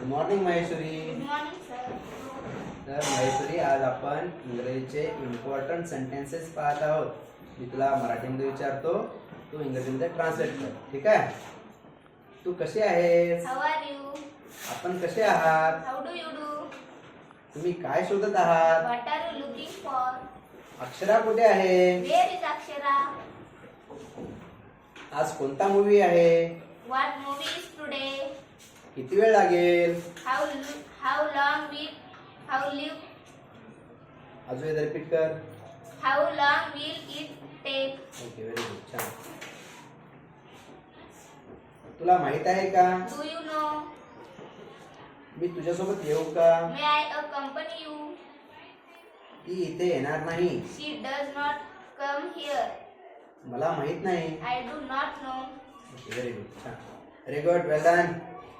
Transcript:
Good morning Maheshwari. Good morning sir. तर महेश्वरी, आज आपण इंग्रजीचे इम्पॉर्टंट सेंटेन्सेस पाहत आहोत. मी तुला मराठीमध्ये विचारतो, तू इंग्रजीमध्ये ट्रान्सलेट कर. ठीक आहे? तू कशी आहेस? How are you? आपण कसे आहात? How do you do? तुम्ही काय शोधत आहात? What are you looking for? Akshara कुठे आहे? Where is Akshara? आज कोणता मूवी आहे? What movie is today? किती वेळ लागेल? How long will live? अजून एकदा रिपीट कर. How long will it take? Okay, very good. छान. तुला माहित आहे का, डू यू नो? मी तुझ्यासोबत येऊ का? May I accompany you? ती इथे येणार नाही. She does not come here? मला माहित नाही. I do not know. Very good. छान. Very good. Well done.